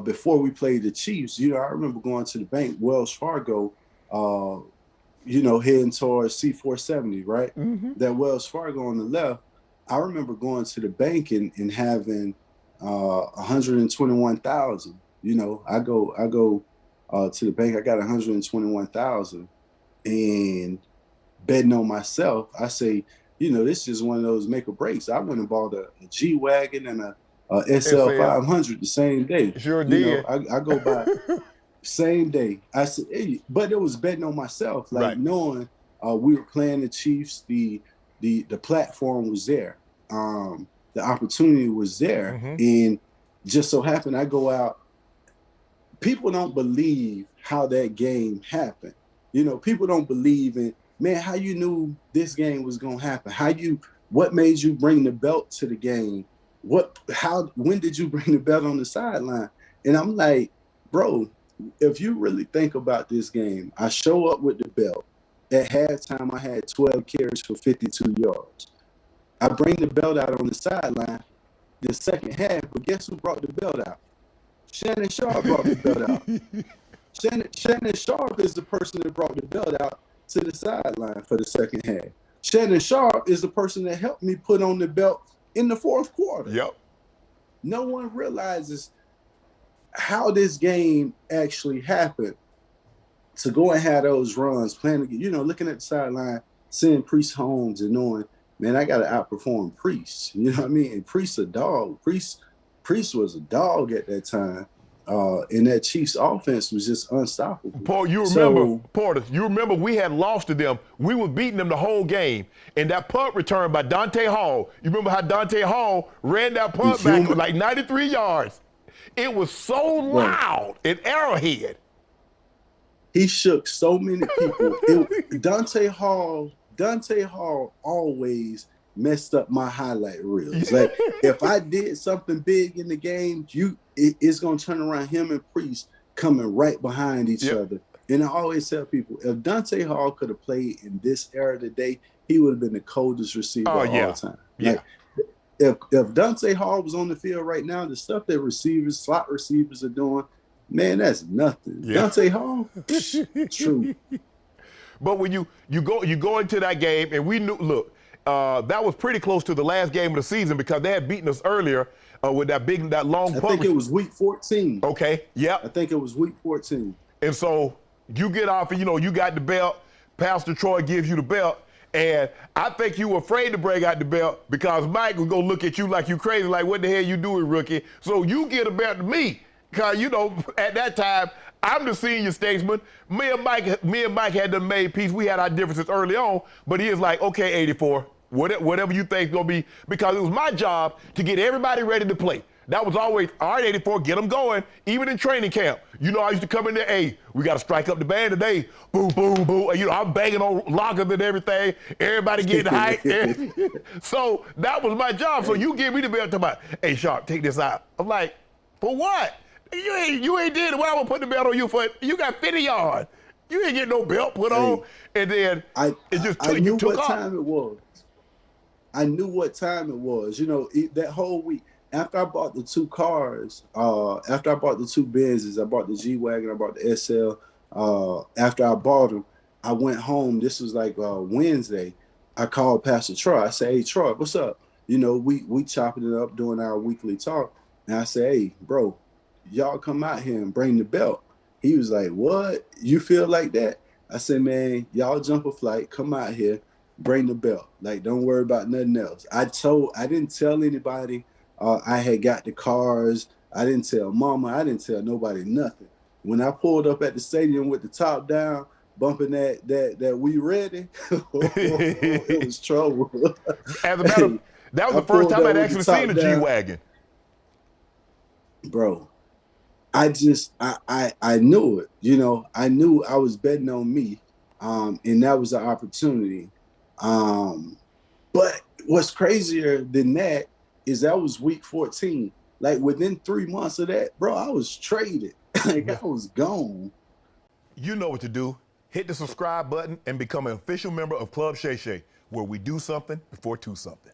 before we played the Chiefs, you know, I remember going to the bank, Wells Fargo, you know, heading towards C470, right? That Wells Fargo on the left. I remember going to the bank and having 121,000. You know, I go to the bank. I got 121,000, and betting on myself, I say, you know, this is one of those make or breaks. I went and bought a G wagon and a SL SL. 500 the same day. Sure You know, did. I go by same day. I said, hey, but it was betting on myself, like Right. knowing we were playing the Chiefs. The platform was there. The opportunity was there, and just so happened I go out. People don't believe how that game happened. You know, people don't believe in, man, how you knew this game was gonna happen? What made you bring the belt to the game? When did you bring the belt on the sideline? And I'm like, bro, if you really think about this game, I show up with the belt. At halftime, I had 12 carries for 52 yards. I bring the belt out on the sideline the second half, but guess who brought the belt out? Shannon Sharpe brought the belt out. Shannon Sharpe is the person that brought the belt out to the sideline for the second half. Shannon Sharpe is the person that helped me put on the belt in the fourth quarter. Yep. No one realizes how this game actually happened. To go and have those runs, playing, you know, looking at the sideline, seeing Priest Holmes and knowing, man, I got to outperform Priest. You know what I mean? And Priest a dog. Priest was a dog at that time. And that Chiefs offense was just unstoppable. Paul, you remember, Portis, you remember we had lost to them. We were beating them the whole game. And that punt return by Dante Hall, you remember how Dante Hall ran that punt back like 93 yards? It was so loud in Arrowhead. He shook so many people. Dante Hall always messed up my highlight reels. Like if I did something big in the game, it's gonna turn around him and Priest coming right behind each other. And I always tell people, if Dante Hall could have played in this era today, he would have been the coldest receiver of all time. Yeah. Like, if Dante Hall was on the field right now, the stuff that slot receivers are doing, man, that's nothing. Yeah. Dante Hall, true. But when you go into that game, and we knew, look, that was pretty close to the last game of the season because they had beaten us earlier with that long punt. I think it was week 14. Okay, yeah. I think it was week 14. And so you get off, and you got the belt. Pastor Troy gives you the belt. And I think you were afraid to bring out the belt because Mike was going to look at you like you crazy, like, what the hell you doing, rookie? So you get a belt to me. Because, at that time, I'm the senior statesman. Me and Mike had done made peace. We had our differences early on, but he was like, okay, 84, whatever you think's going to be, because it was my job to get everybody ready to play. That was always, all right, 84, get them going, even in training camp. I used to come in there, hey, we got to strike up the band today. Boom, boom, boom. I'm banging on lockers and everything. Everybody getting hyped. So that was my job. So you give me the belt to my, hey, Sharpe, take this out. I'm like, for what? You ain't did it. What I'm going to put the belt on you for? You got 50 yards. You ain't get no belt put on. And then I knew what time it was. I knew what time it was. That whole week. After I bought the two cars, after I bought the two Benzes, I bought the G-Wagon, I bought the SL. After I bought them, I went home. This was like Wednesday. I called Pastor Troy. I said, hey, Troy, what's up? We chopping it up, doing our weekly talk. And I said, hey, bro, y'all come out here and bring the belt. He was like, what? You feel like that? I said, man, y'all jump a flight, come out here, bring the belt. Like, don't worry about nothing else. I didn't tell anybody. I had got the cars. I didn't tell mama. I didn't tell nobody nothing. When I pulled up at the stadium with the top down, bumping that we ready, it was trouble. As a matter, that was the first time I'd actually seen a G-Wagon. Bro, I knew it. I knew I was betting on me, and that was the opportunity. But what's crazier than that is that was week 14. Like within 3 months of that, bro, I was traded. Like I was gone. You know what to do. Hit the subscribe button and become an official member of Club Shay Shay, where we do something before two something.